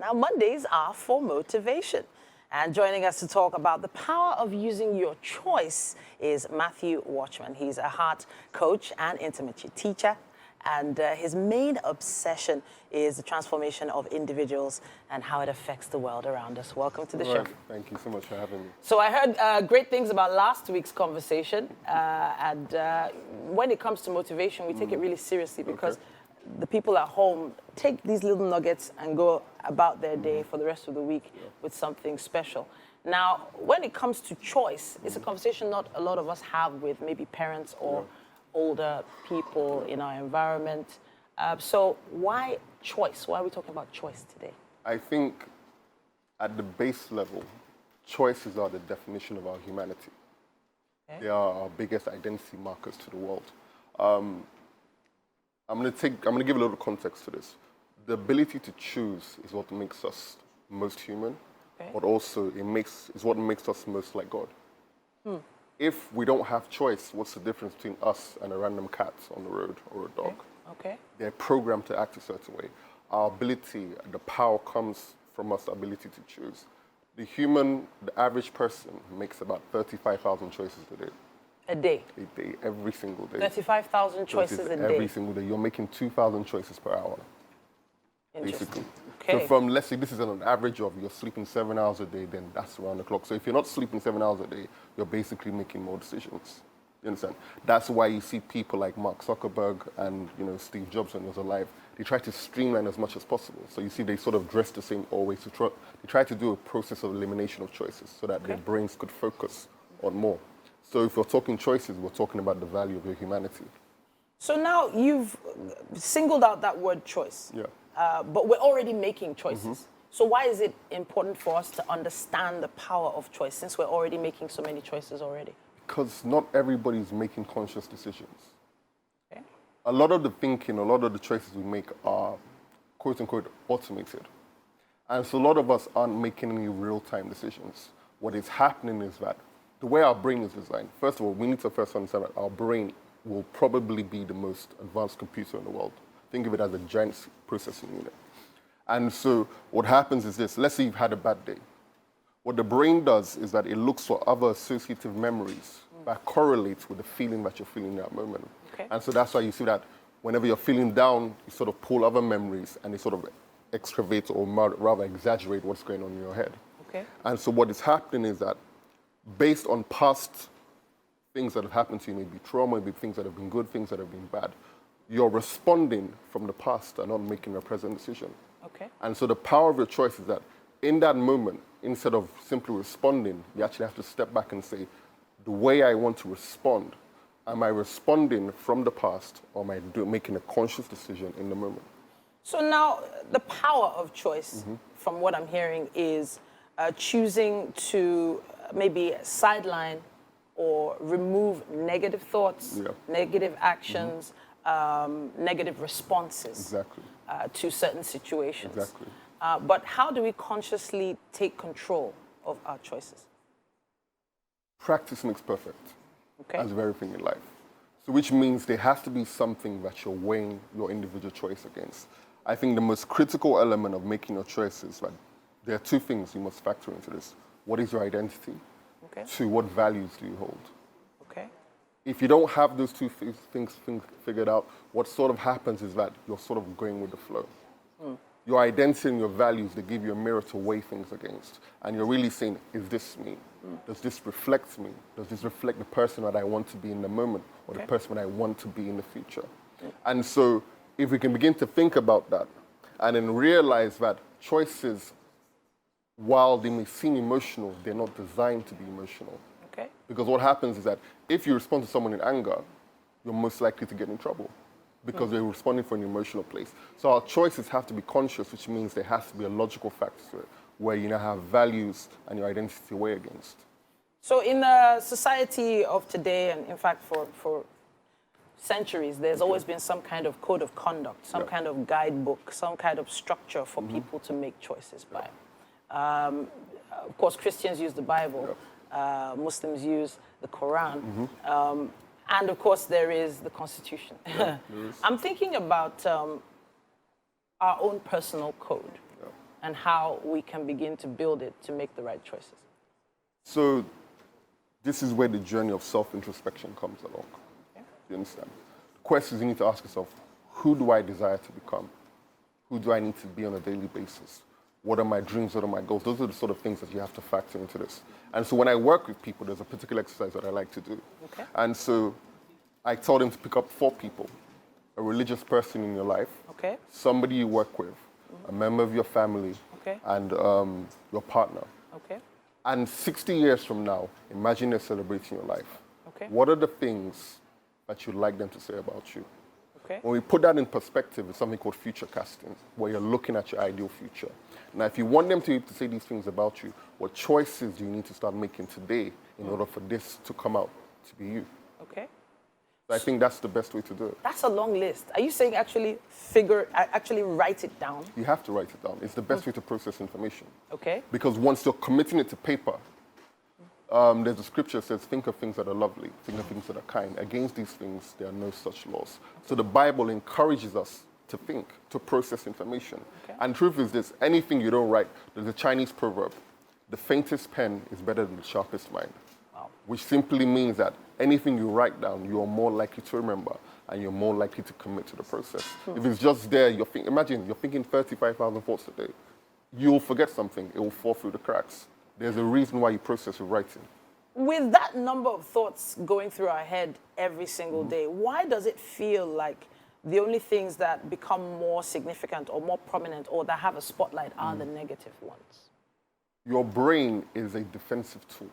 Now, Mondays are for motivation. And joining us to talk about the power of using your choice is Matthew Watchman. He's a heart coach and intimacy teacher. And his main obsession is the transformation of individuals and how it affects the world around us. Welcome to the show. Thank you so much for having me. So I heard great things about last week's conversation. When it comes to motivation, we take it really seriously because the people at home take these little nuggets and go about their day for the rest of the week with something special. Now, when it comes to choice, it's a conversation not a lot of us have with maybe parents or older people in our environment. So why choice? Why are we talking about choice today? I think at the base level, choices are the definition of our humanity. Okay. They are our biggest identity markers to the world. I'm going to give a little context to this. The ability to choose is what makes us most human, but also is what makes us most like God. If we don't have choice, what's the difference between us and a random cat on the road or a dog? They're programmed to act a certain way. Our ability, the power comes from us, the ability to choose. The average person makes about 35,000 choices a day. A day? A day, every single day. 35,000 choices a day? Every single day. You're making 2,000 choices per hour, basically. Okay. So from, let's say this is an average of you're sleeping 7 hours a day, then that's around the clock. So if you're not sleeping 7 hours a day, you're basically making more decisions. You understand? That's why you see people like Mark Zuckerberg and Steve Jobs when he was alive. They try to streamline as much as possible. So you see they sort of dress the same always. They try to do a process of elimination of choices so that their brains could focus on more. So if we're talking choices, we're talking about the value of your humanity. So now you've singled out that word choice. Yeah. But we're already making choices. So why is it important for us to understand the power of choice since we're already making so many choices already? Because not everybody's making conscious decisions. Okay. A lot of the thinking, a lot of the choices we make are quote unquote automated. And so a lot of us aren't making any real-time decisions. What is happening is that the way our brain is designed, first of all, we need to first understand that our brain will probably be the most advanced computer in the world. Think of it as a giant processing unit. And so what happens is this. Let's say you've had a bad day. What the brain does is that it looks for other associative memories that correlate with the feeling that you're feeling in that moment. And so that's why you see that whenever you're feeling down, you sort of pull other memories and they sort of excavate or rather exaggerate what's going on in your head. And so what is happening is that based on past things that have happened to you, maybe trauma, maybe things that have been good, things that have been bad, you're responding from the past and not making a present decision. And so the power of your choice is that in that moment, instead of simply responding, you actually have to step back and say, the way I want to respond, am I responding from the past or am I making a conscious decision in the moment? So now the power of choice, from what I'm hearing, is choosing to maybe sideline or remove negative thoughts, negative actions, negative responses to certain situations. But how do we consciously take control of our choices? Practice makes perfect, as with everything in life. So which means there has to be something that you're weighing your individual choice against. I think the most critical element of making your choices, right, there are two things you must factor into this. What is your identity? Two, what values do you hold? If you don't have those two things figured out, what sort of happens is that you're sort of going with the flow. Your identity and your values, they give you a mirror to weigh things against. And you're really saying, is this me? Does this reflect me? Does this reflect the person that I want to be in the moment or the person that I want to be in the future? And so if we can begin to think about that and then realize that choices, while they may seem emotional, they're not designed to be emotional. Because what happens is that if you respond to someone in anger, you're most likely to get in trouble because they're responding from an emotional place. So our choices have to be conscious, which means there has to be a logical factor to it, where you now have values and your identity to weigh against. So in the society of today, and in fact for centuries, there's always been some kind of code of conduct, some kind of guidebook, some kind of structure for people to make choices by. Of course, Christians use the Bible. Muslims use the Quran. And of course, there is the Constitution. I'm thinking about our own personal code. and how we can begin to build it to make the right choices? So this is where the journey of self-introspection comes along. Okay. You understand? Questions you need to ask yourself: who do I desire to become? Who do I need to be on a daily basis? What are my dreams? What are my goals? Those are the sort of things that you have to factor into this. And so when I work with people, there's a particular exercise that I like to do. Okay. And so I told them to pick up 4 people: a religious person in your life, okay, somebody you work with, a member of your family, okay, and your partner. Okay. And 60 years from now, imagine they're celebrating your life. Okay. What are the things that you'd like them to say about you? Okay. When we put that in perspective, it's something called future casting, where you're looking at your ideal future. Now, if you want them to say these things about you, what choices do you need to start making today in order for this to come out to be you? Okay. So I think that's the best way to do it. That's a long list. Are you saying actually write it down? You have to write it down. It's the best way to process information. Okay. Because once you're committing it to paper, there's a scripture that says, think of things that are lovely, think of things that are kind. Against these things, there are no such laws. So the Bible encourages us to think, to process information. Okay. And truth is this: anything you don't write, there's a Chinese proverb: the faintest pen is better than the sharpest mind. Wow. Which simply means that anything you write down, you are more likely to remember, and you're more likely to commit to the process. If it's just there, imagine you're thinking 35,000 thoughts a day. You'll forget something, it will fall through the cracks. There's a reason why you process with writing. With that number of thoughts going through our head every single day, why does it feel like the only things that become more significant or more prominent or that have a spotlight are the negative ones? Your brain is a defensive tool.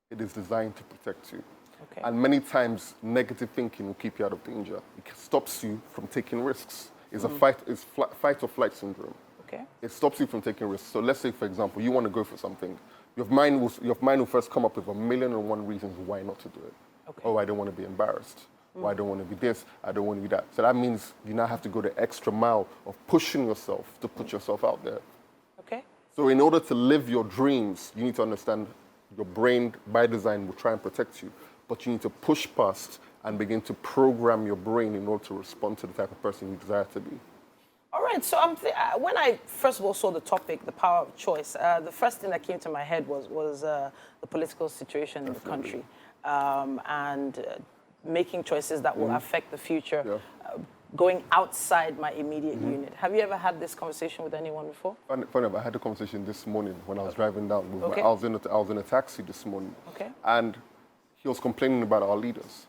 It is designed to protect you. Okay. And many times, negative thinking will keep you out of danger. It stops you from taking risks. It's a fight or flight syndrome. Okay. It stops you from taking risks. So let's say, for example, you want to go for something. Your mind will first come up with 1,000,001 reasons why not to do it. Okay. Oh, I don't want to be embarrassed. Oh, I don't want to be this. I don't want to be that. So that means you now have to go the extra mile of pushing yourself to put yourself out there. Okay. So in order to live your dreams, you need to understand your brain, by design, will try and protect you. But you need to push past and begin to program your brain in order to respond to the type of person you desire to be. All right, so when I first of all saw the topic, the power of choice, the first thing that came to my head was the political situation in the country, and making choices that will affect the future, going outside my immediate unit. Have you ever had this conversation with anyone before? Funny enough, I had a conversation this morning when I was driving down. Okay. I was in a taxi this morning, and he was complaining about our leaders.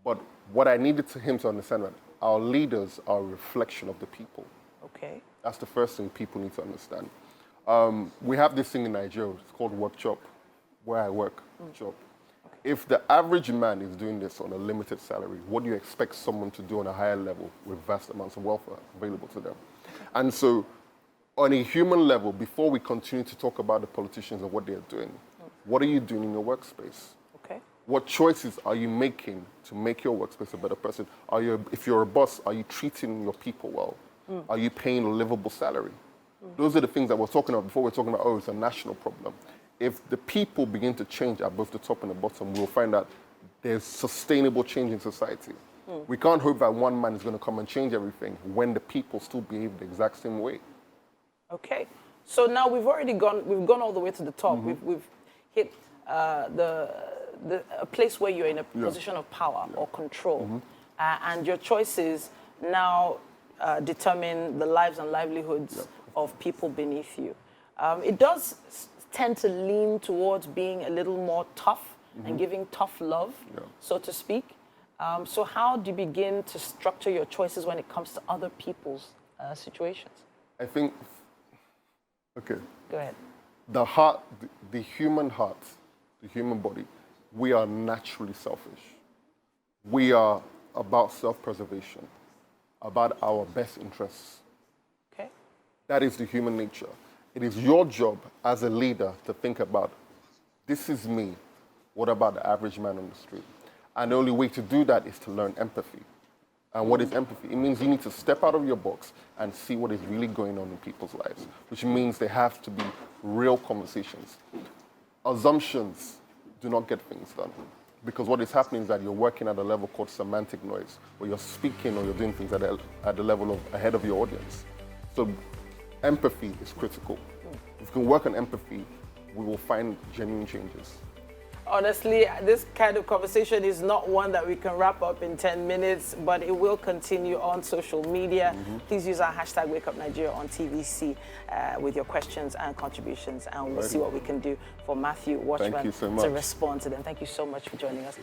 But what I needed him to understand was our leaders are a reflection of the people. Okay. That's the first thing people need to understand. We have this thing in Nigeria, it's called work job, where I work, job. If the average man is doing this on a limited salary, what do you expect someone to do on a higher level with vast amounts of wealth available to them? And so, on a human level, before we continue to talk about the politicians and what they're doing, what are you doing in your workspace? Okay. What choices are you making to make your workspace a better person? If you're a boss, are you treating your people well? Are you paying a livable salary? Those are the things that we're talking about before we're talking about, oh, it's a national problem. If the people begin to change at both the top and the bottom, we'll find that there's sustainable change in society. We can't hope that one man is going to come and change everything when the people still behave the exact same way. Okay. So now we've gone all the way to the top. We've hit a place where you're in a position of power or control, and your choices now determine the lives and livelihoods of people beneath you. It does tend to lean towards being a little more tough and giving tough love, so to speak. So how do you begin to structure your choices when it comes to other people's situations? I think, okay. Go ahead. The heart, the human heart, the human body, we are naturally selfish. We are about self-preservation, about our best interests. Okay. That is the human nature. It is your job as a leader to think about, this is me, what about the average man on the street? And the only way to do that is to learn empathy. And what is empathy? It means you need to step out of your box and see what is really going on in people's lives, which means there have to be real conversations. Assumptions do not get things done, because what is happening is that you're working at a level called semantic noise, where you're speaking or you're doing things at the level of ahead of your audience. So empathy is critical. If we can work on empathy, we will find genuine changes. Honestly, this kind of conversation is not one that we can wrap up in 10 minutes, but it will continue on social media. Please use our hashtag WakeUpNigeria on TVC with your questions and contributions, and we'll see what we can do for Matthew Watchman so to respond to them. Thank you so much for joining us.